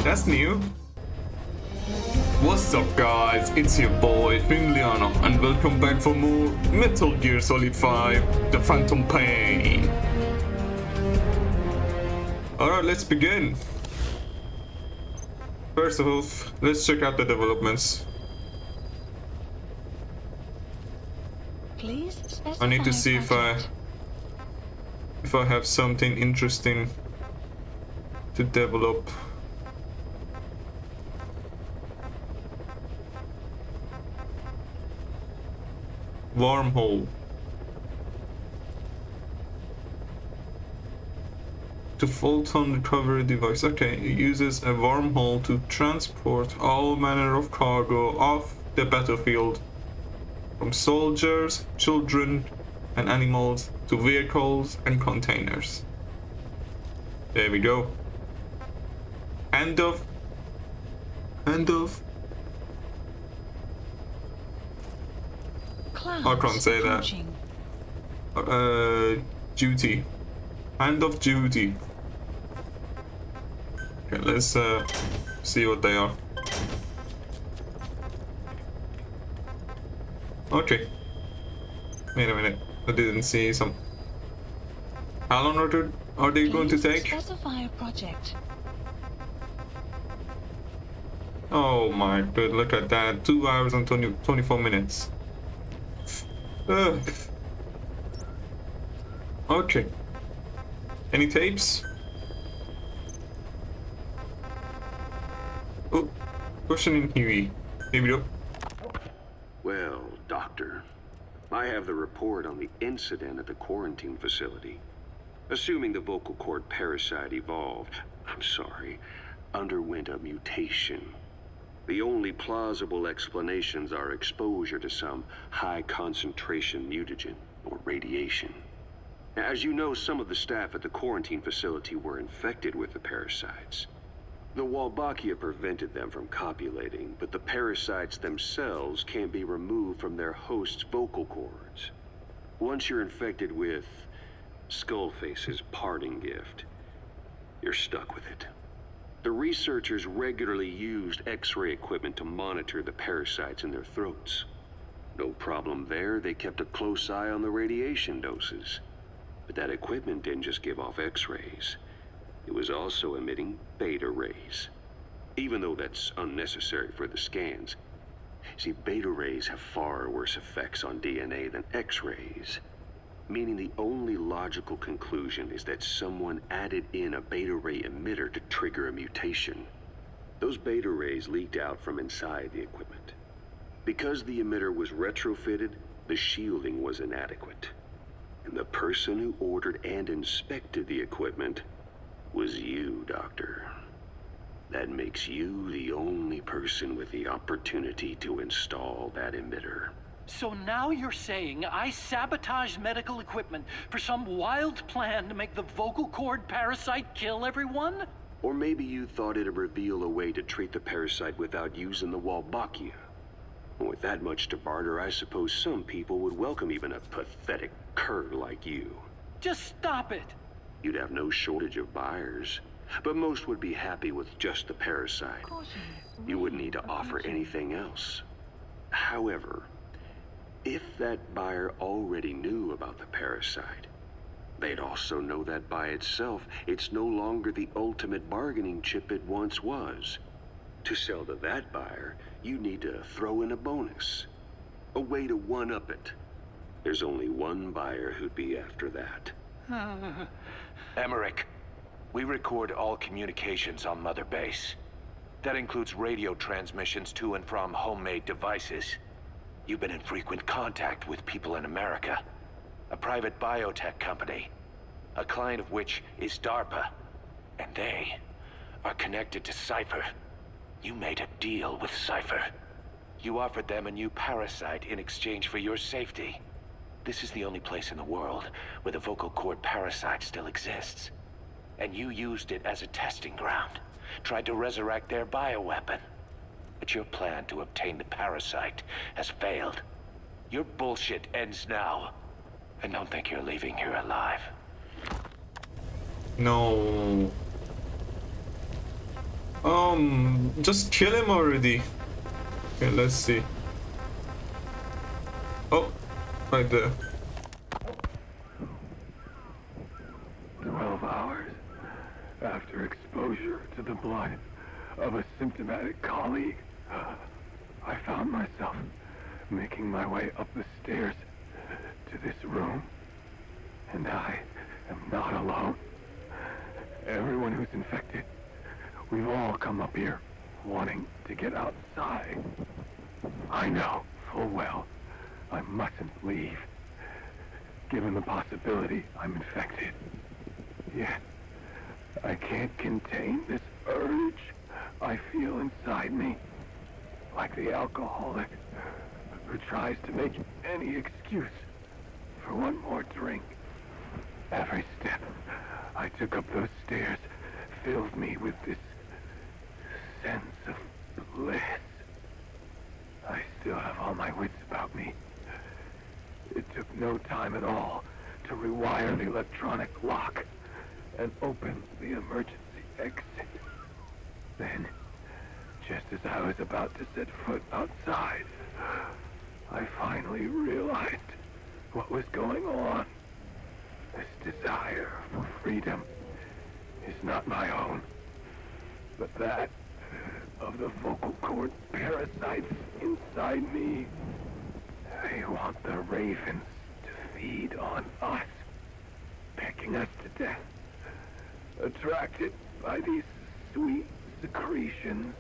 That's new. What's up guys, it's your boy Finliano and welcome back for more Metal Gear Solid 5 The Phantom Pain. Alright, let's begin. First of all, let's check out the developments. Please specify I need to see if I have something interesting to develop. Wormhole. To photon recovery device. Okay, it uses a wormhole to transport all manner of cargo off the battlefield, from soldiers, children, and animals to vehicles and containers. There we go. Hand of. I can't say that. Duty. Hand of duty. Okay, let's see what they are. Okay. Wait a minute. I didn't see some. How long are they going to take? Specify a project. Oh my god, look at that. 2 hours and 24 minutes. Okay. Any tapes? Oh, question in Huey. Here we go. Well, Doctor, I have the report on the incident at the quarantine facility. Assuming the vocal cord parasite underwent a mutation. The only plausible explanations are exposure to some high-concentration mutagen, or radiation. As you know, some of the staff at the quarantine facility were infected with the parasites. The Wolbachia prevented them from copulating, but the parasites themselves can't be removed from their host's vocal cords. Once you're infected with Skullface's parting gift, you're stuck with it. The researchers regularly used X-ray equipment to monitor the parasites in their throats. No problem there, they kept a close eye on the radiation doses. But that equipment didn't just give off X-rays. It was also emitting beta rays. Even though that's unnecessary for the scans. See, beta rays have far worse effects on DNA than X-rays. Meaning the only logical conclusion is that someone added in a beta ray emitter to trigger a mutation. Those beta rays leaked out from inside the equipment. Because the emitter was retrofitted, the shielding was inadequate. And the person who ordered and inspected the equipment was you, Doctor. That makes you the only person with the opportunity to install that emitter. So now you're saying I sabotaged medical equipment for some wild plan to make the vocal cord parasite kill everyone? Or maybe you thought it'd reveal a way to treat the parasite without using the Wolbachia. With that much to barter, I suppose some people would welcome even a pathetic cur like you. Just stop it! You'd have no shortage of buyers, but most would be happy with just the parasite. You wouldn't need to offer anything else. However, if that buyer already knew about the parasite, they'd also know that by itself, it's no longer the ultimate bargaining chip it once was. To sell to that buyer, you need to throw in a bonus. A way to one-up it. There's only one buyer who'd be after that. Emmerich, we record all communications on Mother Base. That includes radio transmissions to and from homemade devices. You've been in frequent contact with people in America. A private biotech company. A client of which is DARPA. And they are connected to Cypher. You made a deal with Cypher. You offered them a new parasite in exchange for your safety. This is the only place in the world where the vocal cord parasite still exists. And you used it as a testing ground. Tried to resurrect their bioweapon. But your plan to obtain the parasite has failed. Your bullshit ends now. And don't think you're leaving here alive. No. Just kill him already. Okay, let's see. Oh, right there. 12 hours after exposure to the blood of a symptomatic colleague, I found myself making my way up the stairs to this room. And I am not alone. Everyone who's infected, we've all come up here wanting to get outside. I know full well I mustn't leave, given the possibility I'm infected. Yet, I can't contain this urge I feel inside me, like the alcoholic who tries to make any excuse for one more drink. Every step I took up those stairs filled me with this sense of bliss. I still have all my wits about me. It took no time at all to rewire the electronic lock and open the emergency exit. Then, just as I was about to set foot outside, I finally realized what was going on. This desire for freedom is not my own, but that of the vocal cord parasites inside me. They want the ravens to feed on us, pecking us to death, attracted by these sweet secretions.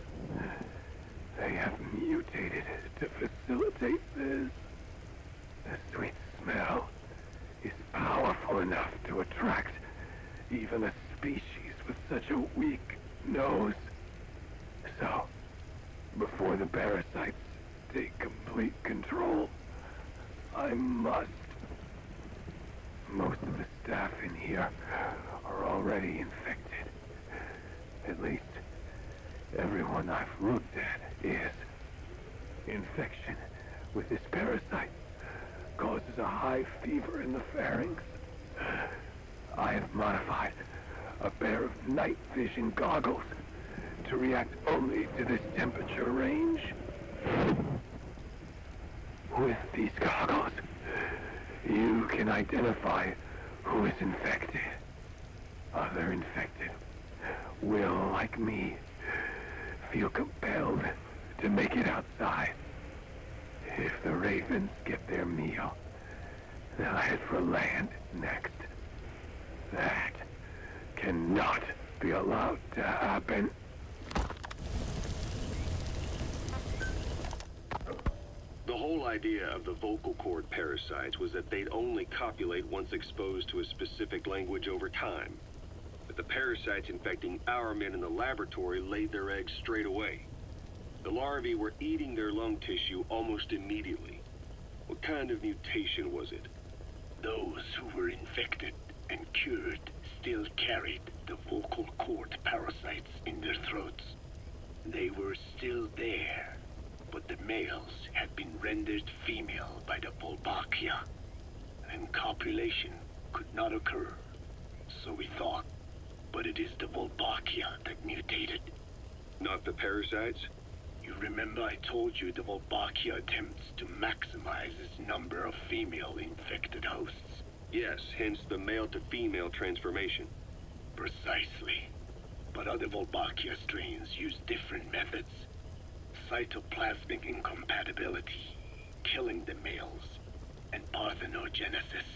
They have mutated to facilitate this. The sweet smell is powerful enough to attract even a species with such a weak nose. So, before the parasites take complete control, I must. Most of the staff in here are already infected. At least, everyone I've looked at is. Infection with this parasite causes a high fever in the pharynx. I have modified a pair of night vision goggles to react only to this temperature range. With these goggles, you can identify who is infected. Other infected will, like me, feel compelled to make it outside. If the ravens get their meal, they'll head for land next. That cannot be allowed to happen. The whole idea of the vocal cord parasites was that they'd only copulate once exposed to a specific language over time. But the parasites infecting our men in the laboratory laid their eggs straight away. The larvae were eating their lung tissue almost immediately. What kind of mutation was it? Those who were infected and cured still carried the vocal cord parasites in their throats. They were still there, but the males had been rendered female by the Wolbachia, and copulation could not occur. So we thought, but it is the Wolbachia that mutated. Not the parasites? You remember I told you the Wolbachia attempts to maximize its number of female infected hosts? Yes, hence the male-to-female transformation. Precisely. But other Wolbachia strains use different methods. Cytoplasmic incompatibility, killing the males, and parthenogenesis.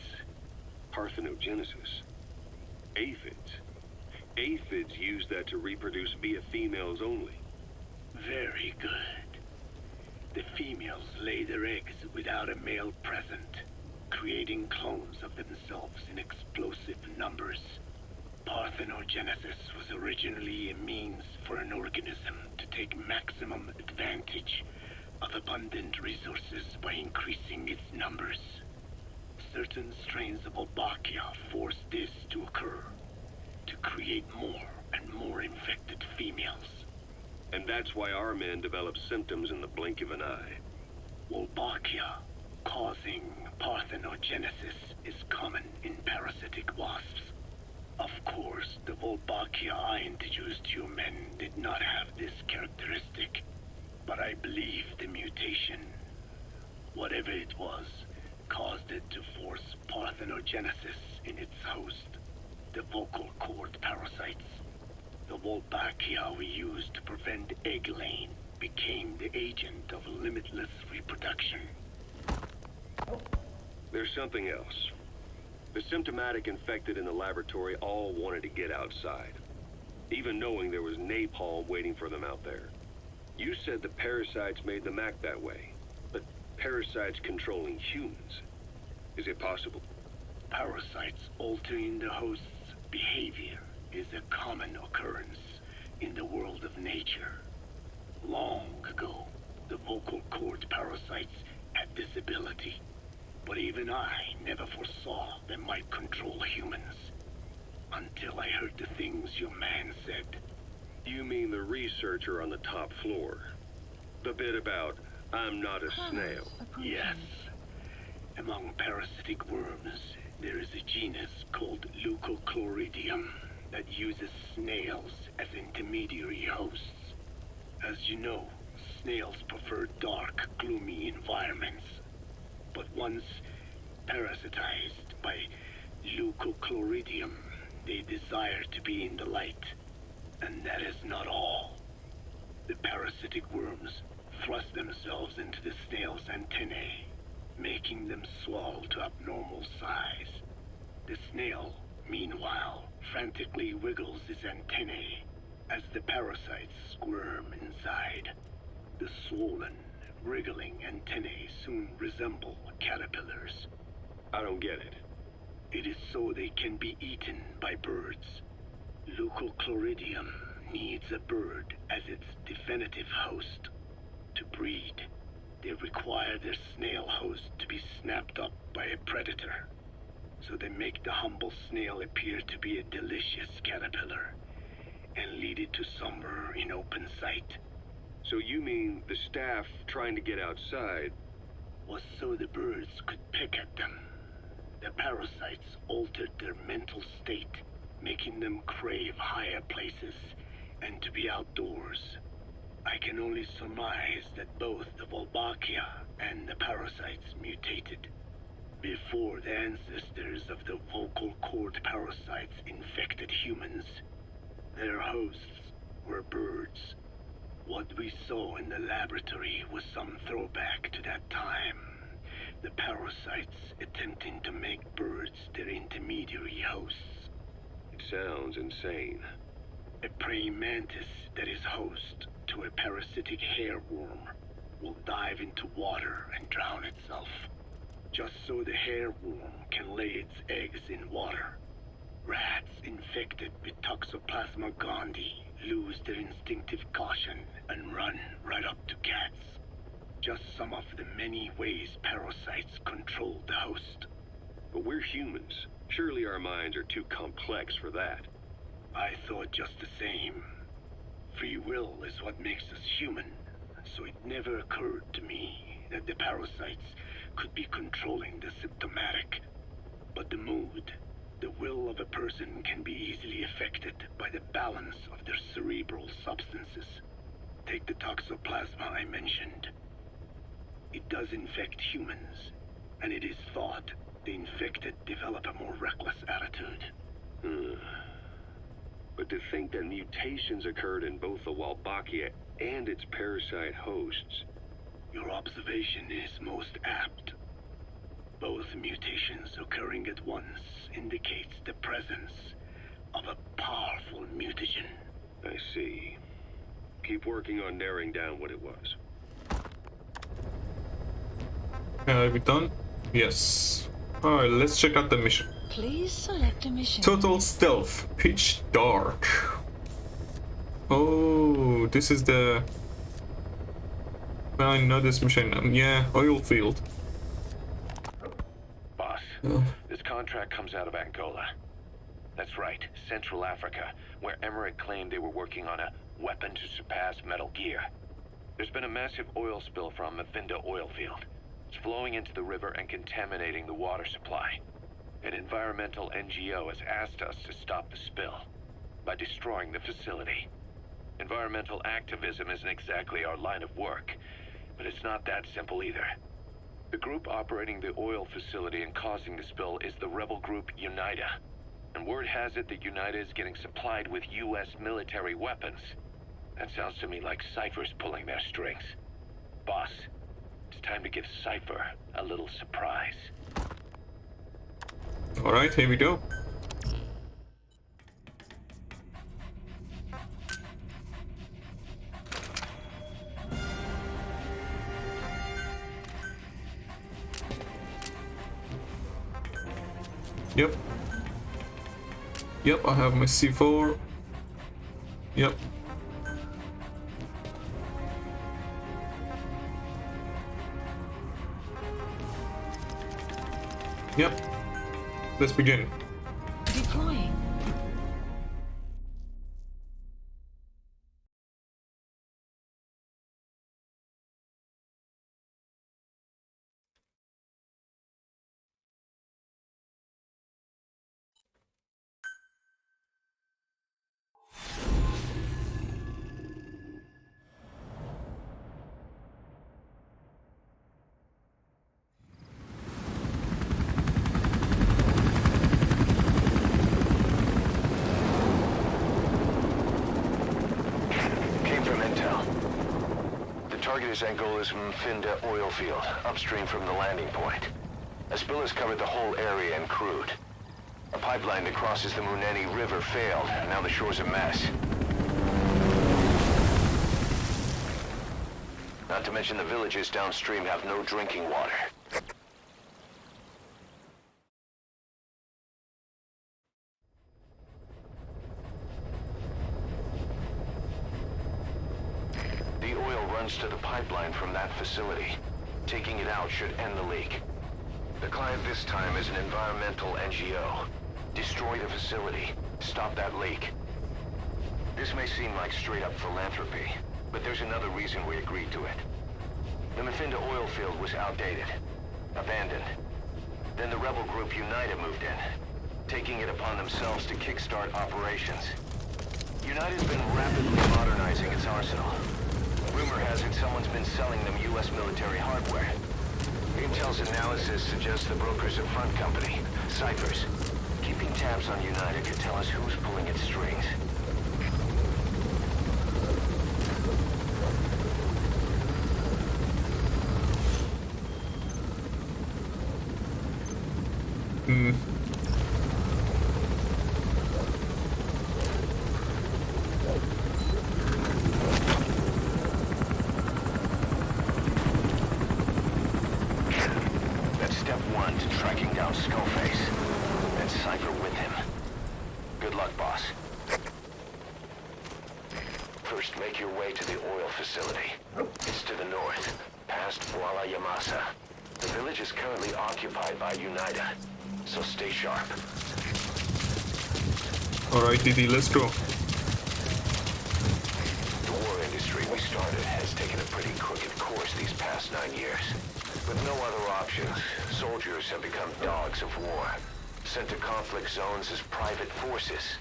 Parthenogenesis? Aphids? Aphids use that to reproduce via females only. Very good. The females lay their eggs without a male present, creating clones of themselves in explosive numbers. Parthenogenesis was originally a means for an organism to take maximum advantage of abundant resources by increasing its numbers. Certain strains of Wolbachia force this to occur, to create more and more infected females. And that's why our men develop symptoms in the blink of an eye. Wolbachia, causing parthenogenesis, is common in parasitic wasps. Of course, the Volbakia I introduced to your men did not have this characteristic. But I believe the mutation, whatever it was, caused it to force parthenogenesis in its host, the vocal cord parasites. The Volbakia we used to prevent egg laying became the agent of limitless reproduction. There's something else. The symptomatic infected in the laboratory all wanted to get outside, even knowing there was napalm waiting for them out there. You said the parasites made them act that way, but parasites controlling humans. Is it possible? Parasites altering the host's behavior is a common occurrence in the world of nature. Long ago, the vocal cord parasites had this ability, but even I never foresaw they might control humans. Until I heard the things your man said. You mean the researcher on the top floor? The bit about, I'm not a snail. Yes. Among parasitic worms, there is a genus called Leucochloridium that uses snails as intermediary hosts. As you know, snails prefer dark, gloomy environments. But once parasitized by Leucochloridium, they desire to be in the light. And that is not all. The parasitic worms thrust themselves into the snail's antennae, making them swell to abnormal size. The snail, meanwhile, frantically wiggles its antennae as the parasites squirm inside. The swollen, wriggling antennae soon resemble caterpillars. I don't get it. It is so they can be eaten by birds. Leucochloridium needs a bird as its definitive host. To breed, they require their snail host to be snapped up by a predator. So they make the humble snail appear to be a delicious caterpillar and lead it to somewhere in open sight. So you mean the staff trying to get outside was so the birds could pick at them. The parasites altered their mental state, making them crave higher places and to be outdoors. I can only surmise that both the Volbakia and the parasites mutated before the ancestors of the vocal cord parasites infected humans. Their hosts were birds. What we saw in the laboratory was some throwback to that time. The parasites attempting to make birds their intermediary hosts. It sounds insane. A praying mantis that is host to a parasitic hairworm will dive into water and drown itself, just so the hairworm can lay its eggs in water. Rats infected with Toxoplasma gondii lose their instinctive caution and run right up to cats. Just some of the many ways parasites control the host. But we're humans. Surely our minds are too complex for that. I thought just the same. Free will is what makes us human, so it never occurred to me that the parasites could be controlling the symptomatic. But the mood, the will of a person can be easily affected by the balance of their cerebral substances. Take the toxoplasma I mentioned. It does infect humans, and it is thought the infected develop a more reckless attitude. But to think that mutations occurred in both the Wolbachia and its parasite hosts. Your observation is most apt. Both mutations occurring at once indicates the presence of a powerful mutagen. I see. Keep working on narrowing down what it was. Are we done? Yes. Alright, let's check out the mission. Please select a mission. Total stealth, pitch dark. Oh, this is the... I know this mission. Yeah, oil field. Boss, this contract comes out of Angola. That's right, Central Africa, where Emmerich claimed they were working on a weapon to surpass Metal Gear. There's been a massive oil spill from Mafinda oil field. It's flowing into the river and contaminating the water supply. An environmental NGO has asked us to stop the spill by destroying the facility. Environmental activism isn't exactly our line of work, but it's not that simple either. The group operating the oil facility and causing the spill is the rebel group UNITA. And word has it that UNITA is getting supplied with US military weapons. That sounds to me like Cypher's pulling their strings. Boss, it's time to give Cypher a little surprise. Alright, here we go. Yep. Yep, I have my C4. Yep. Yep. Let's begin. Deploying. Target is Angola's Mfinda oil field, upstream from the landing point. A spill has covered the whole area and crude. A pipeline that crosses the Muneni River failed, and now the shore's a mess. Not to mention the villages downstream have no drinking water. To the pipeline from that facility. Taking it out should end the leak. The client this time is an environmental NGO. Destroy the facility. Stop that leak. This may seem like straight-up philanthropy, but there's another reason we agreed to it. The Mfinda oil field was outdated, abandoned. Then the rebel group UNITA moved in, taking it upon themselves to kickstart operations. UNITA's been rapidly modernizing its arsenal. Rumor has it someone's been selling them U.S. military hardware. Intel's analysis suggests the broker's a front company, Cyphers. Keeping tabs on UNITA could tell us who's pulling its strings. Alright, DD, let's go. The war industry we started has taken a pretty crooked course these past 9 years. With no other options, soldiers have become dogs of war, sent to conflict zones as private forces,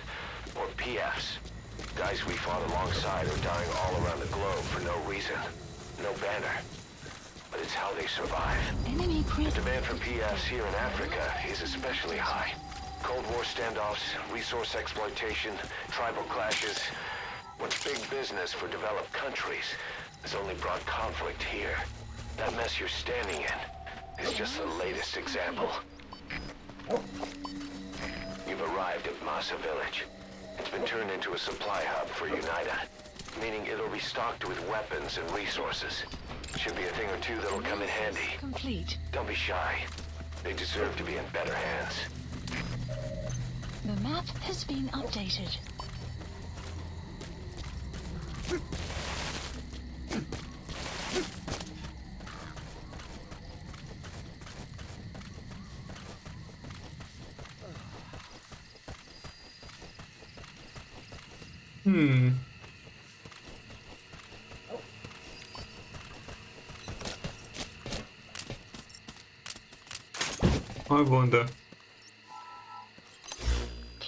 or PFs. Guys we fought alongside are dying all around the globe for no reason. No banner. But it's how they survive. The demand for PFs here in Africa is especially high. Cold War standoffs, resource exploitation, tribal clashes. What's big business for developed countries has only brought conflict here. That mess you're standing in is just the latest example. You've arrived at Masa Village. It's been turned into a supply hub for UNITA, meaning it'll be stocked with weapons and resources. Should be a thing or two that'll come in handy. Complete. Don't be shy. They deserve to be in better hands. The map has been updated. I wonder.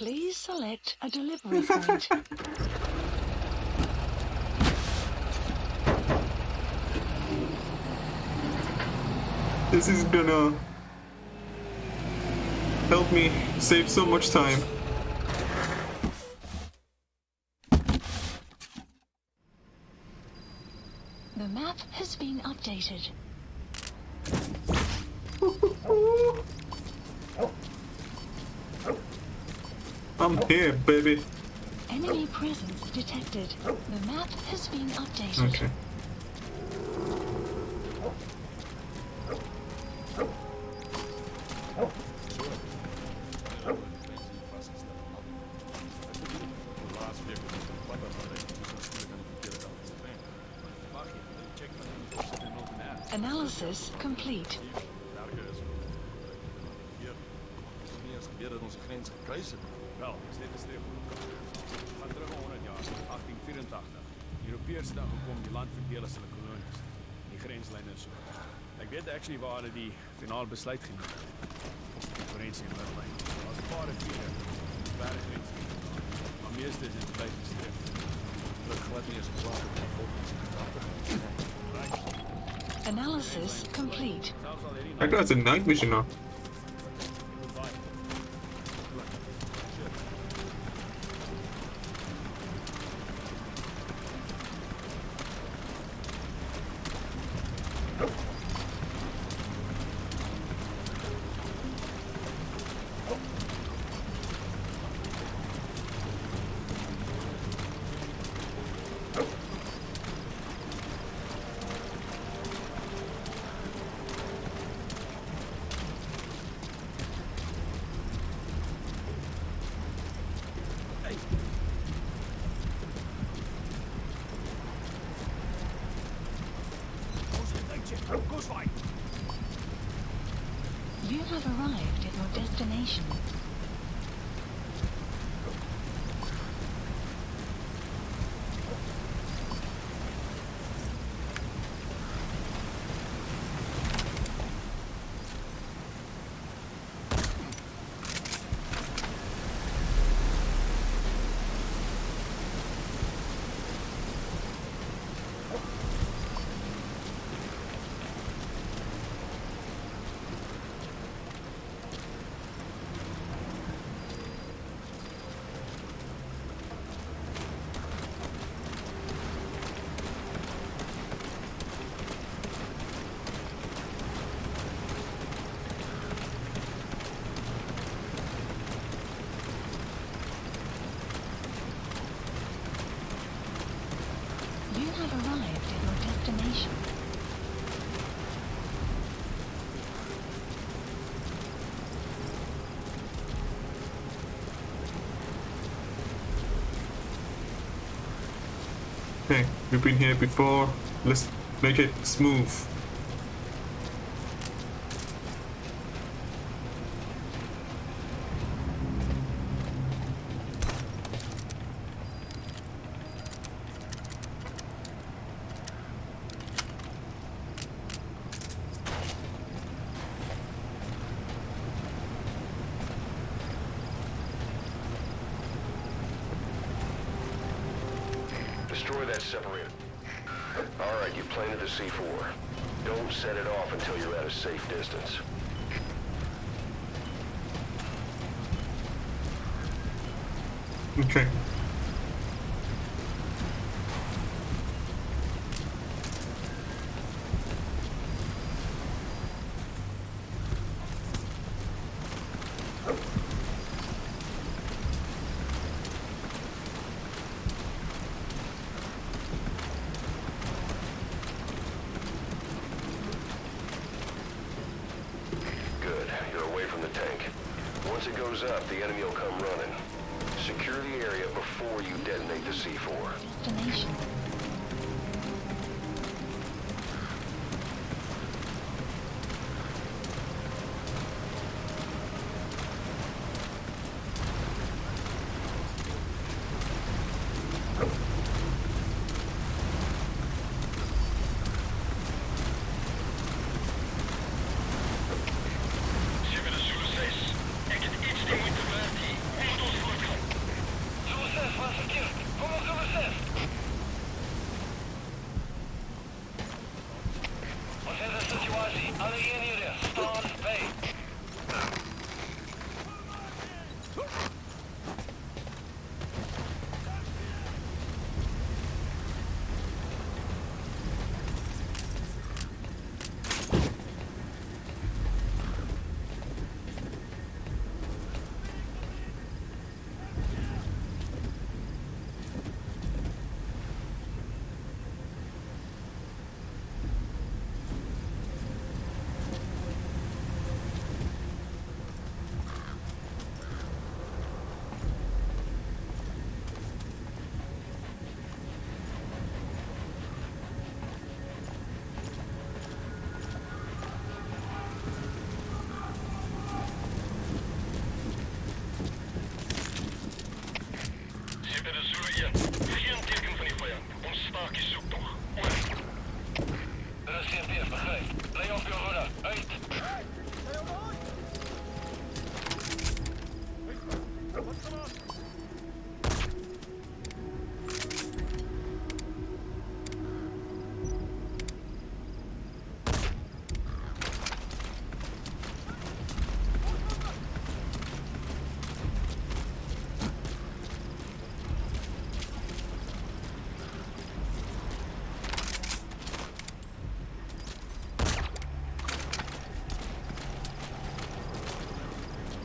Please select a delivery point. This is gonna help me save so much time. The map has been updated. I'm here, baby. Enemy presence detected. The map has been updated. Okay. Analysis complete. Wel, is dit 'n streep. Gaan terug 100 jaar, 1884. Europeërs het aangekom, die land verdeel as hulle kolonies. Die grenslyne is so. Ek weet actually waar hulle die finale besluit geneem het. Forensie en Berlyn. Daar's 'n paar riviere, ver grens. Maar meeste is in tyd gestreep. Dit glad nie eens klaar met die volgens die gedagte. Analysis complete. That guy's a night vision now. You have arrived at your destination. You have arrived at your destination. Okay, we've been here before. Let's make it smooth. Destroy that separator. Alright, you planted the C4. Don't set it off until you're at a safe distance. Okay. Good, you're away from the tank. Once it goes up, the enemy will come running. Secure the area before you detonate the C4. Destination.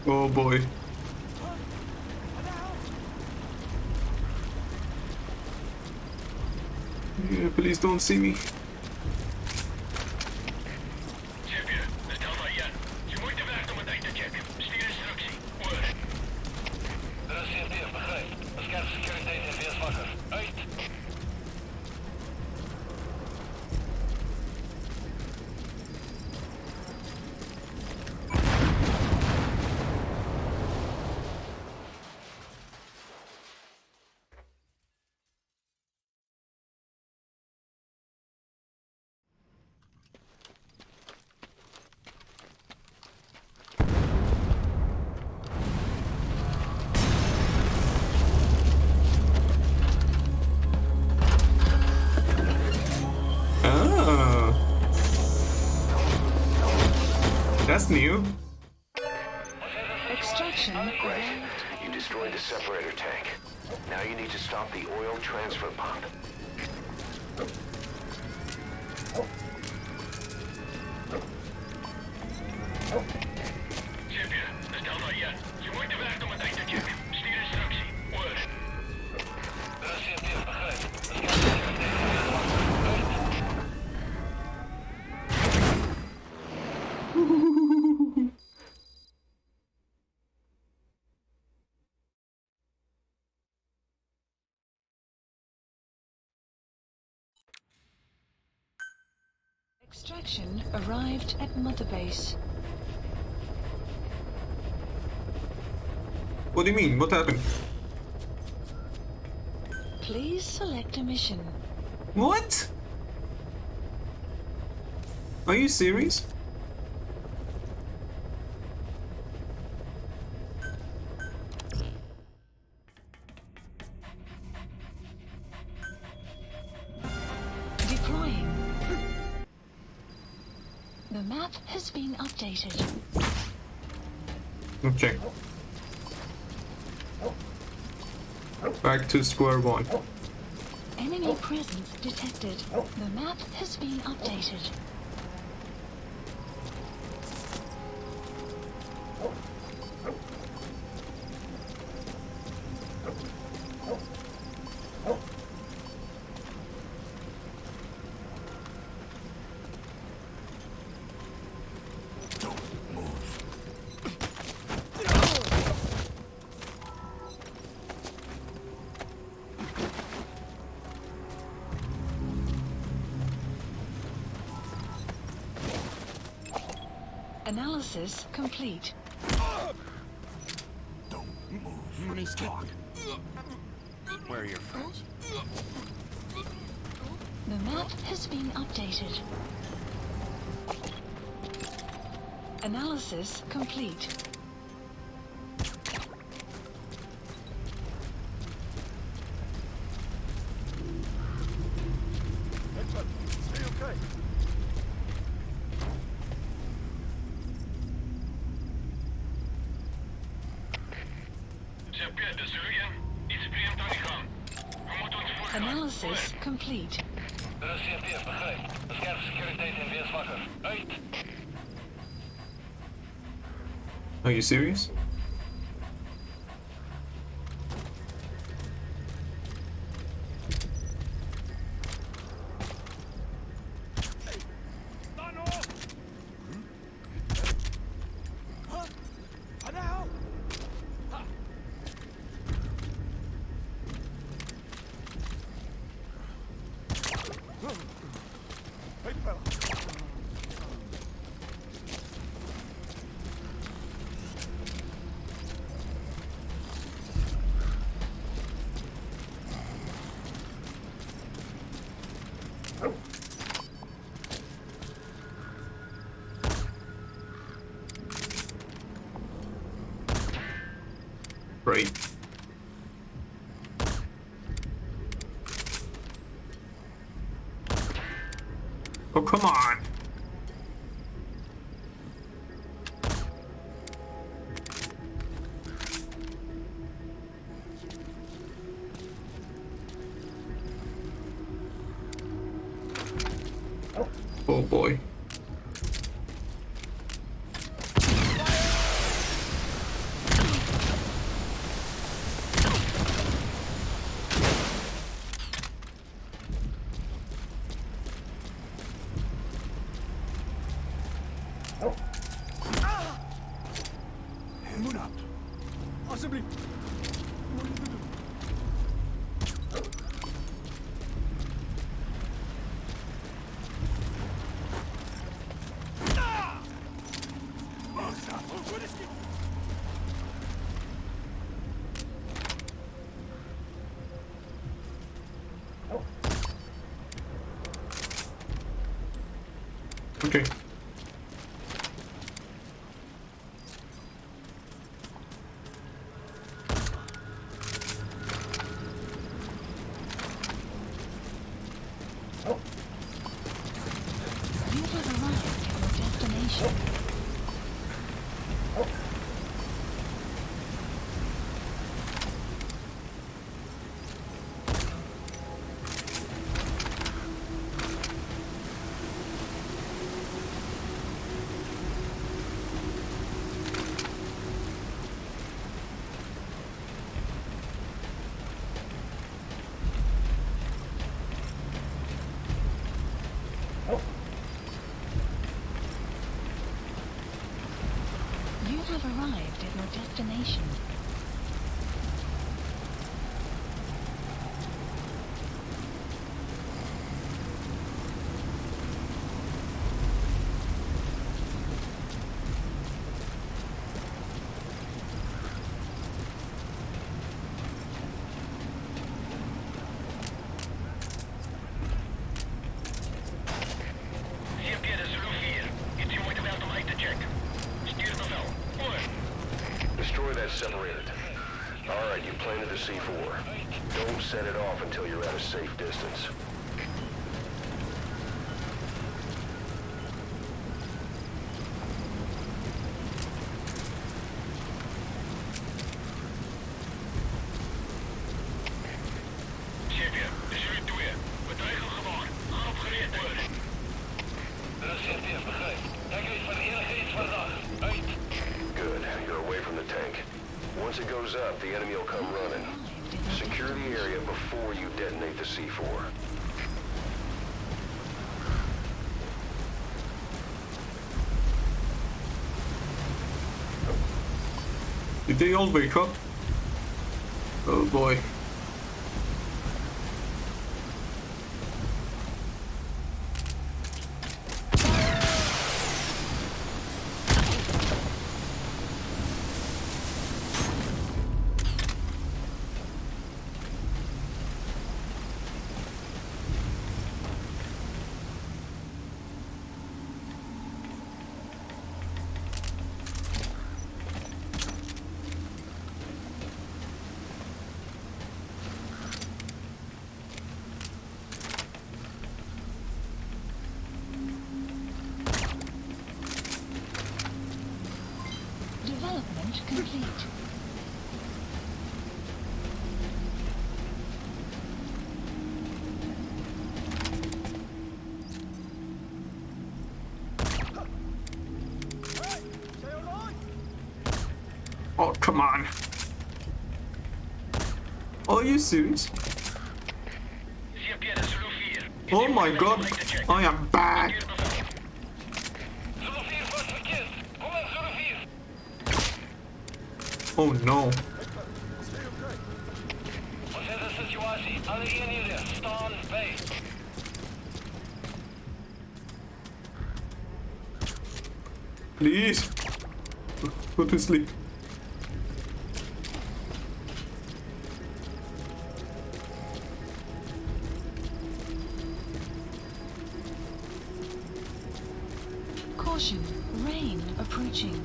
Oh boy. Yeah, please don't see me. That's new. Extraction. Great. You destroyed the separator tank. Now you need to stop the oil transfer pump. Extraction arrived at Mother Base. What do you mean? What happened? Please select a mission. What? Are you serious? Deploying. The map has been updated. Okay. Back to square one. Enemy presence detected. The map has been updated. Analysis complete. Don't move. Please talk. Where are your friends? The map has been updated. Analysis complete. Stay okay. Analysis complete. Are you serious? Oh, come on. Oh boy. Okay. You have arrived at your destination. You have arrived at your destination. Destroy that separated. Alright, you planted the C4. Don't set it off until you're at a safe distance. Good, you're away from the tank. Once it goes up, the enemy will come running. Secure the area before you detonate the C4. Did they all wake up? Oh boy. Development complete. Oh, come on. Are you serious? Oh my god, I am back. Oh no. Please. Go to sleep. Caution, rain approaching.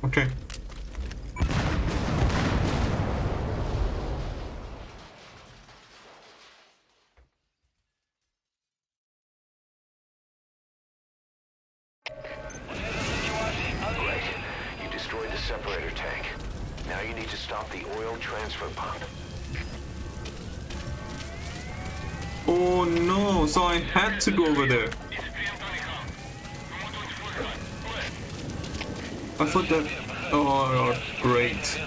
Okay. Great. You destroyed the separator tank. Now you need to stop the oil transfer pump. Oh no, so I had to go over there. I thought that... Oh, great.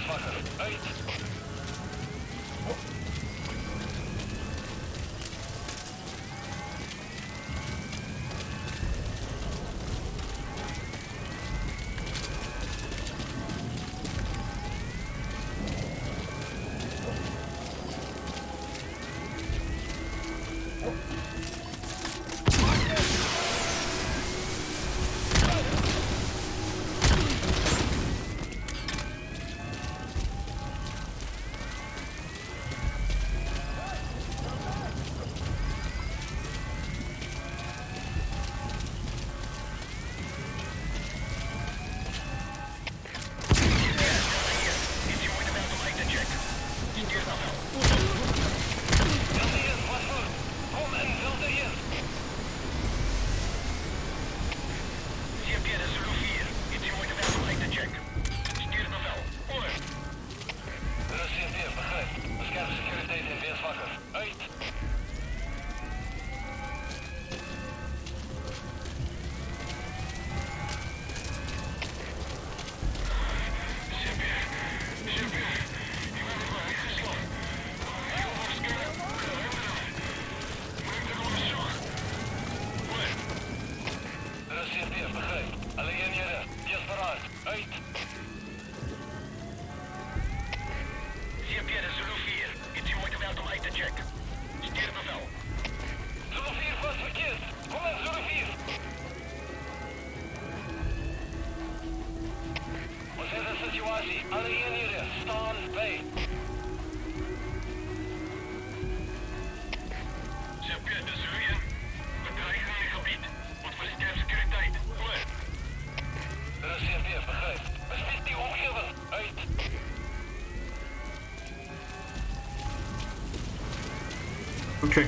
Okay,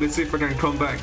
let's see if I can come back.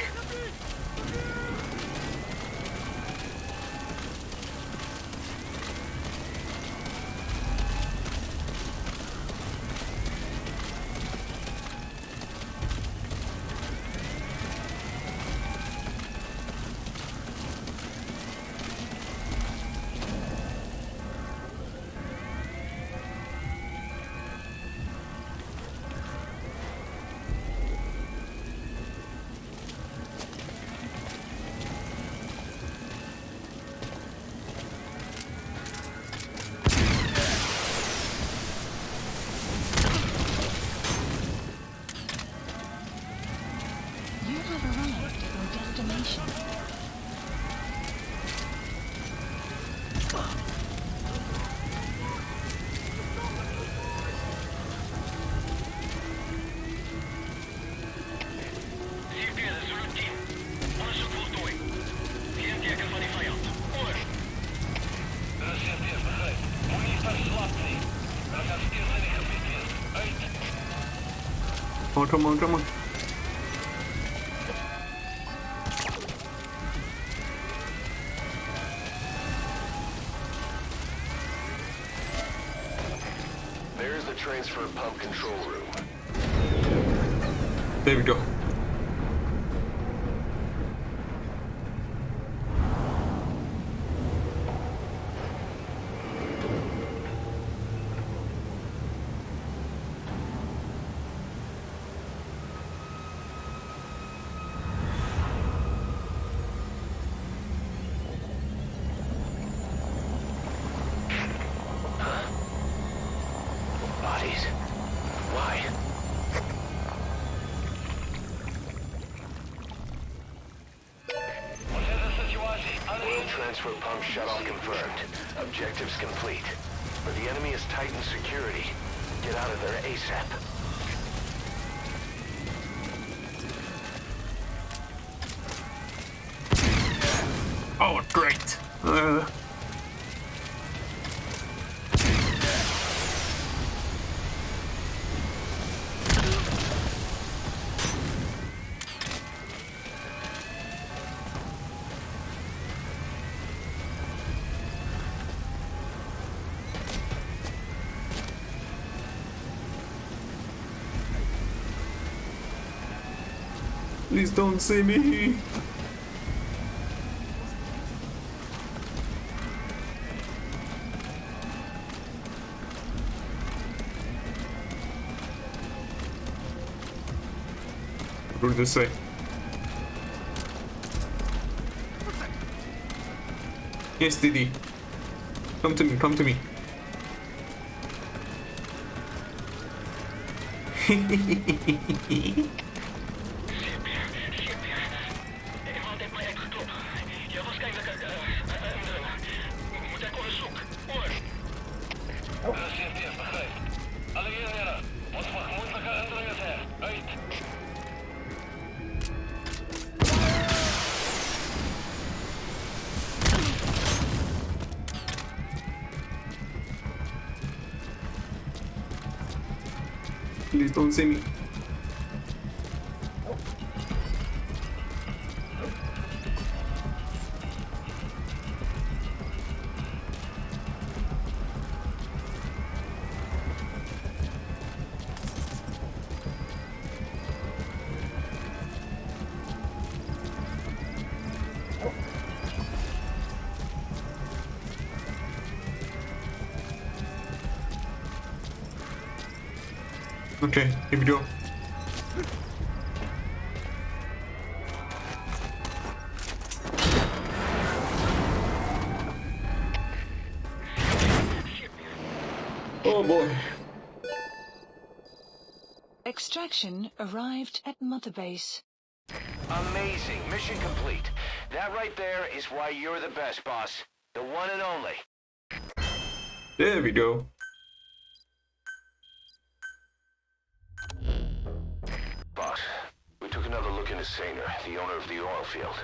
Oh, come on, come on. There's the transfer pump control room. There we go. Transfer pump shut-off confirmed. Objectives complete. But the enemy has tightened security. Get out of there ASAP. Oh, great. Please don't see me. What did they say? Yes, Didi. Come to me, come to me. Please don't see me. Okay, here we go. Oh boy. Extraction arrived at Mother Base. Amazing. Mission complete. That right there is why you're the best, boss. The one and only. There we go. Boss, we took another look into Zaire, the owner of the oil field.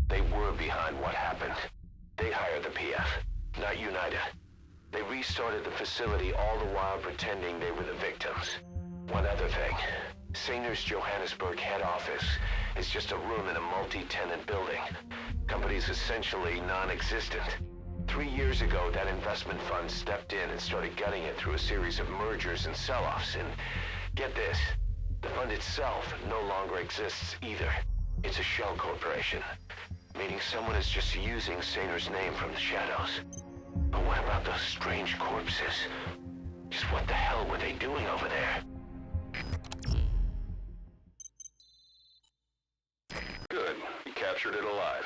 They were behind what happened. They hired the PF, not United. They restarted the facility all the while pretending they were the victims. One other thing. Zaire's Johannesburg head office is just a room in a multi-tenant building. Company's essentially non-existent. 3 years ago, that investment fund stepped in and started gutting it through a series of mergers and sell-offs. And get this, the fund itself no longer exists either. It's a shell corporation, meaning someone is just using Zaire's name from the shadows. But what about those strange corpses? Just what the hell were they doing over there? Good. You captured it alive.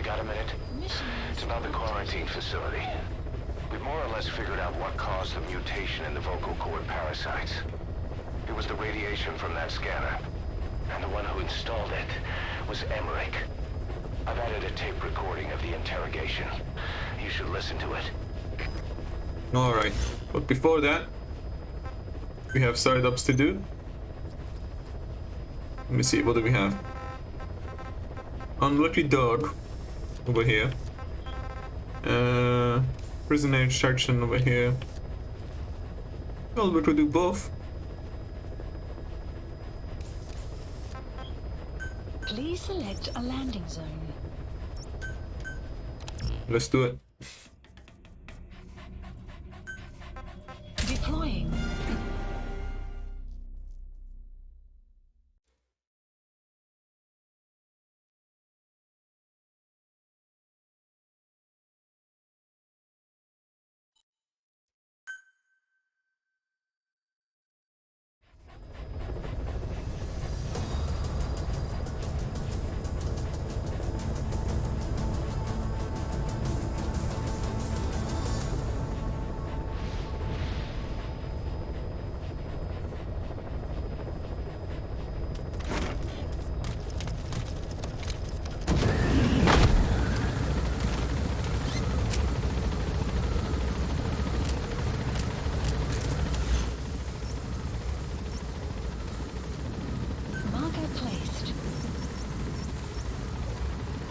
Got a minute? It's about the quarantine facility. We've more or less figured out what caused the mutation in the vocal cord parasites. It was the radiation from that scanner. And the one who installed it was Emmerich. I've added a tape recording of the interrogation. You should listen to it. Alright, but before that, we have side-ups to do. Let me see, what do we have? Unlucky dog. Over here. Prisoner extraction over here. Well, we could do both. Please select a landing zone. Let's do it. Deploying.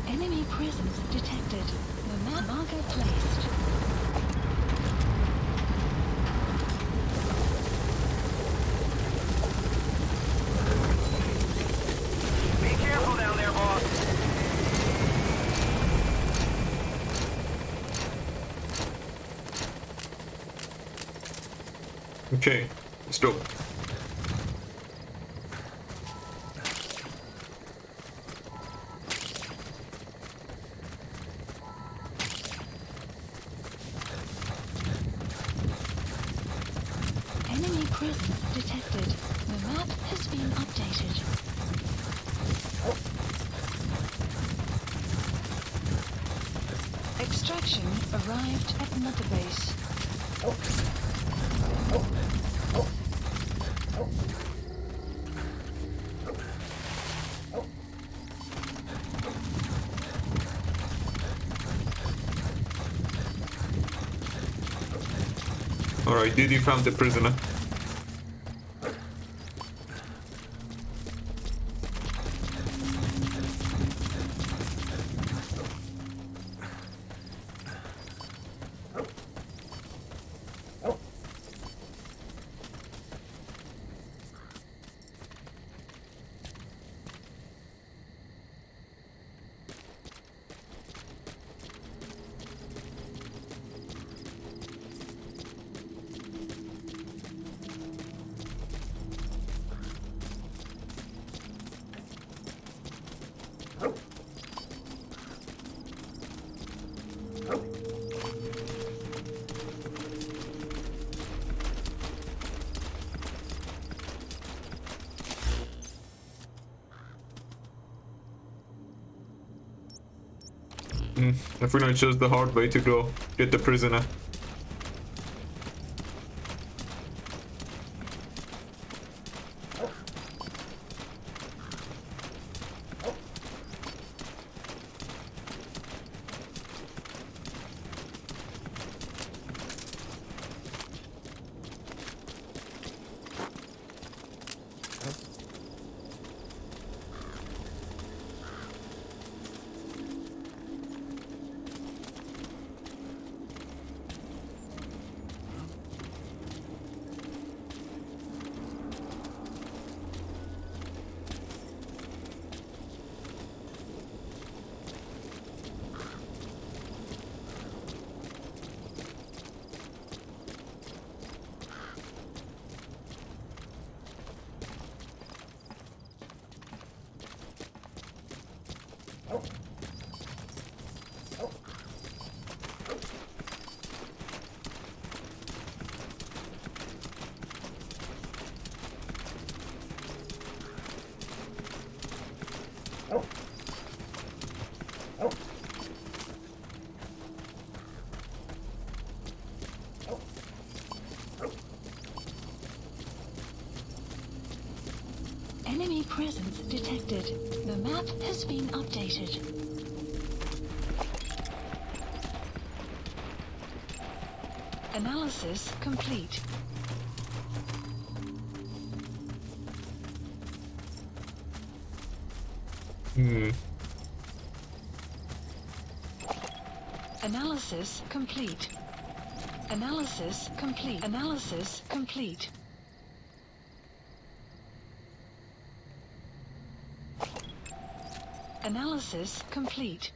Enemy presence detected. The marker placed. Okay, let's go. Enemy presence detected. The map has been updated. Extraction arrived at Mother Base. Alright, did you found the prisoner? If we don't choose the hard way to go, get the prisoner. Enemy presence detected. The map has been updated. Analysis complete. Analysis complete. Analysis complete. Analysis complete. Analysis complete.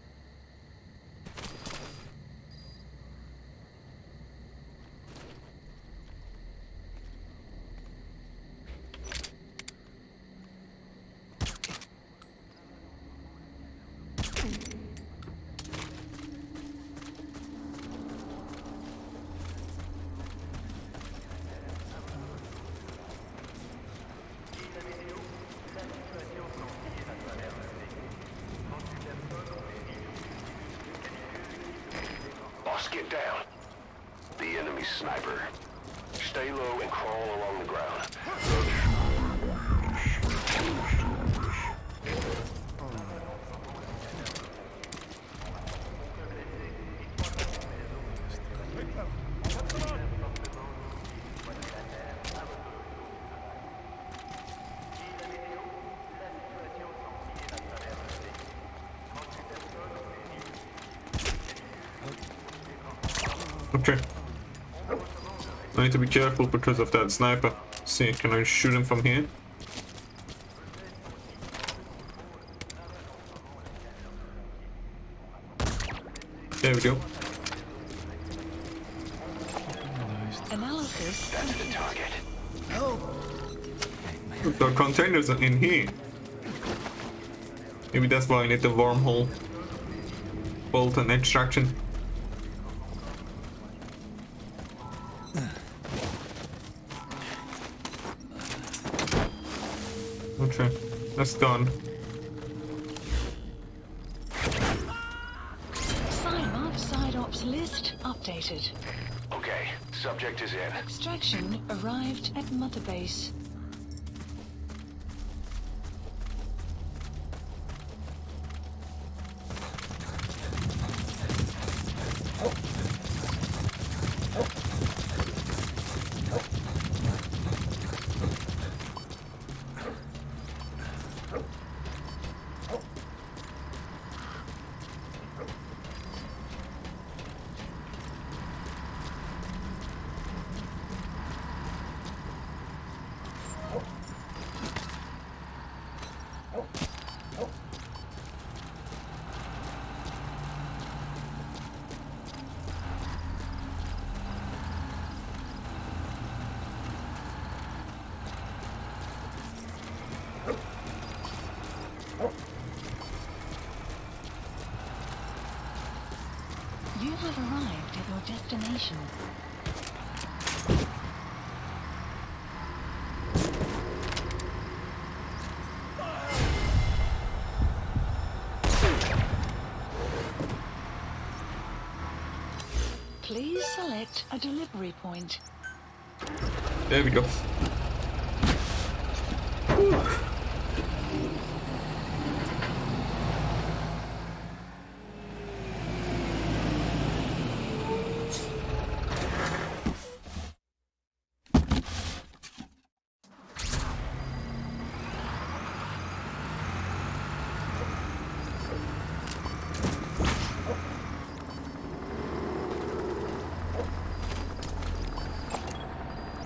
Get down. The enemy sniper. Stay low and crawl along the ground. Okay. I need to be careful because of that sniper. See, can I shoot him from here? There we go. Analysis Analysis That's the complete. target. There are containers in here. Maybe that's why I need the wormhole. Bolt and extraction. Okay, that's done. Sign-up side ops list updated. Okay, subject is in. Extraction arrived at Mother Base. You have arrived at your destination. Please select a delivery point. There we go.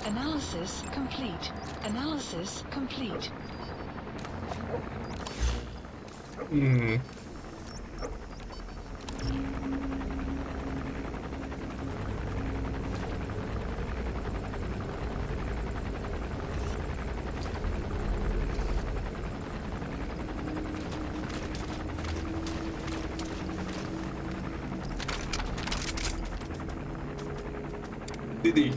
Analysis complete. Analysis complete. Diddy.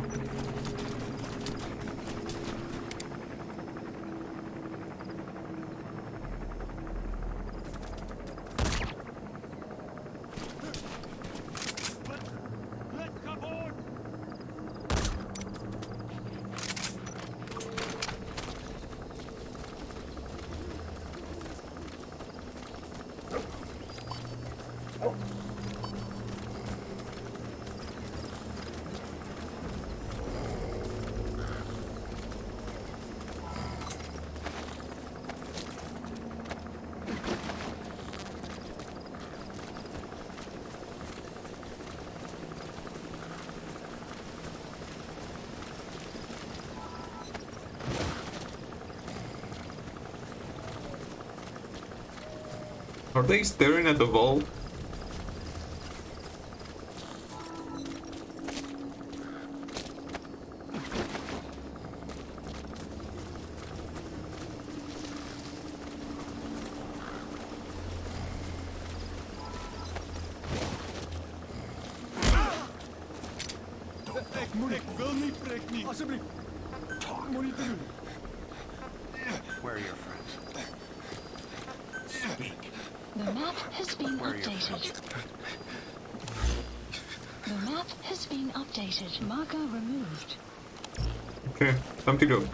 Are they staring at the wall? Where are your friends? Speak. The map has been updated. The map has been updated. Marker removed. Okay, time to go.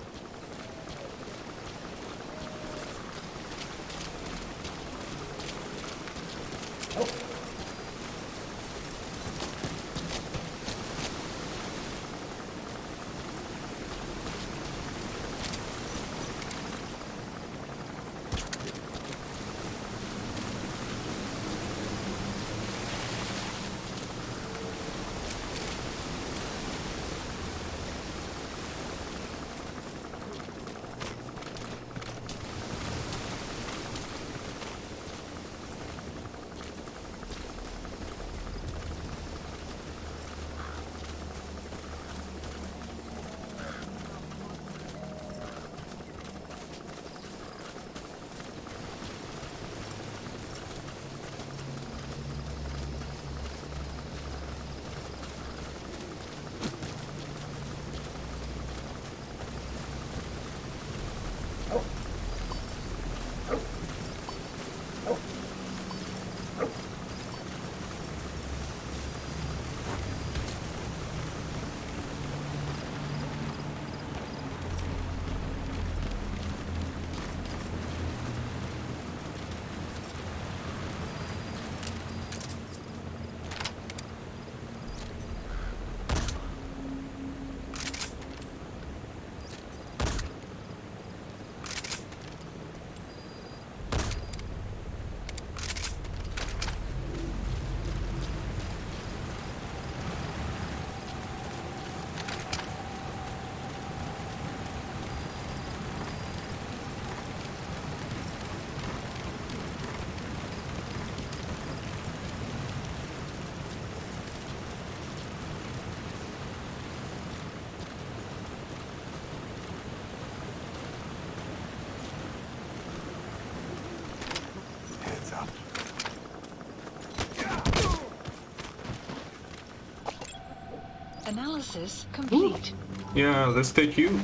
Analysis complete. Yeah, let's take you.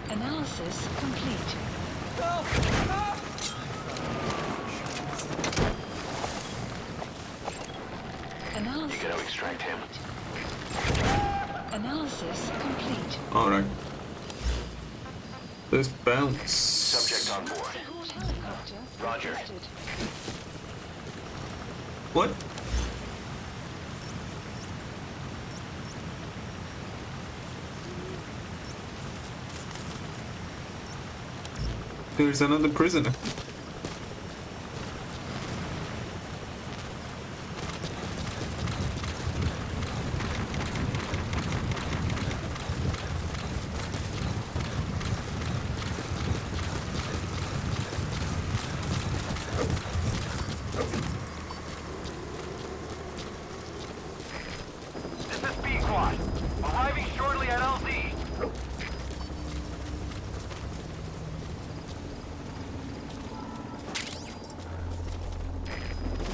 Analysis complete. Analysis. You gotta extract him. Analysis complete. Alright. Let's bounce. Subject on board. Support helicopter Roger. requested. What? There's another prisoner. This is B Squad. Arriving shortly at LZ.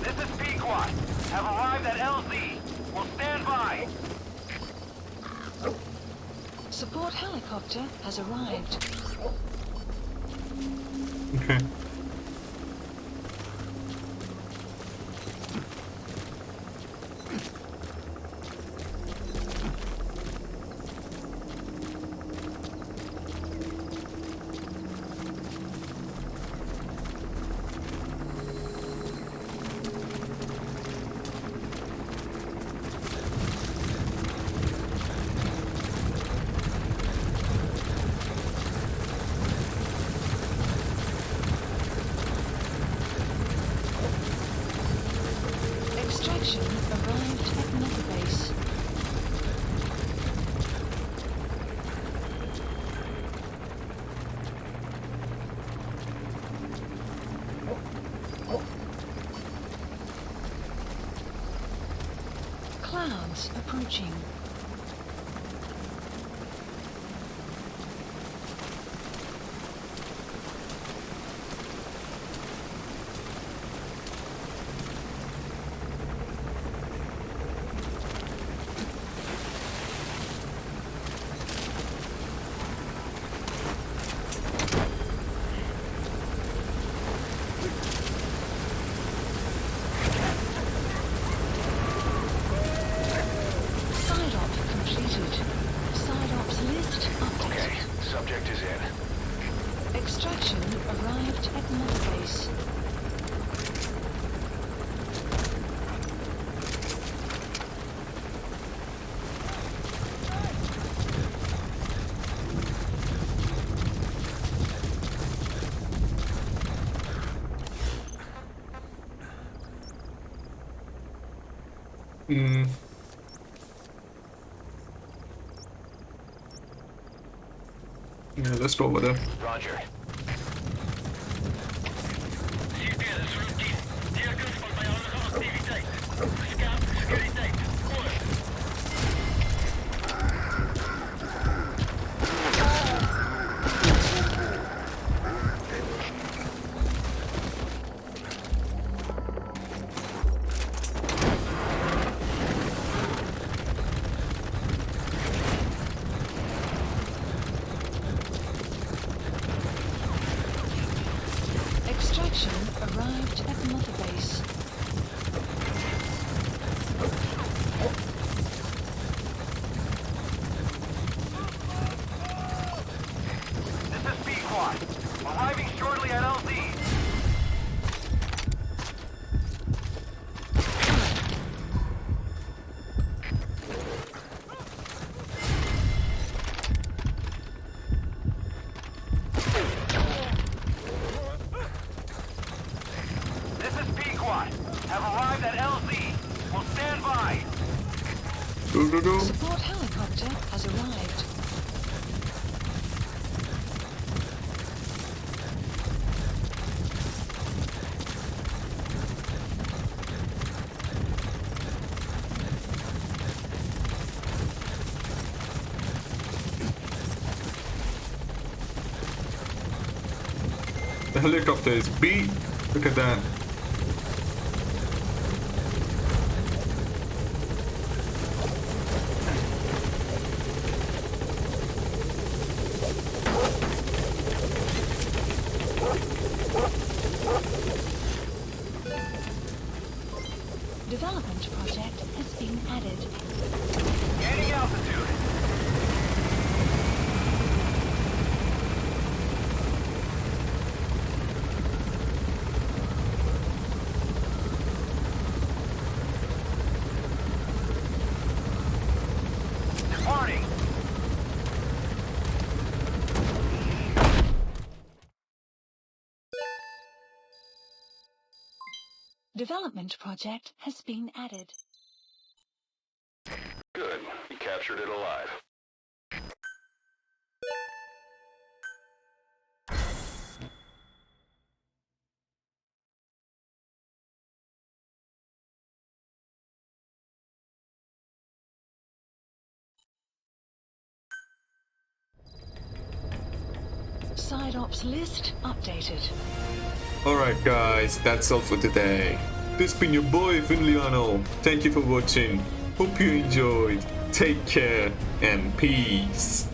This is B Squad. Have arrived at LZ. Will stand by. Support helicopter has arrived. Okay. Extraction arrived at Mother Base. Clouds approaching. Side op completed. Side ops list updated. Okay, subject is in. Extraction arrived at Mother Base. Hmm. Yeah, let's go over there. Roger. Extraction arrived at Mother Base. This is B Squad. Arriving shortly at LZ. This is B Squad. Have arrived at LZ. Will stand by. Go, go, go. Support helicopter has arrived. The helicopter is B. Look at that. Development project has been added. Gaining altitude. Departing. Development project has been added. Good. You captured it alive. Side ops list updated. Alright guys, that's all for today. This been your boy Vinliano. Thank you for watching. Hope you enjoyed. Take care and peace.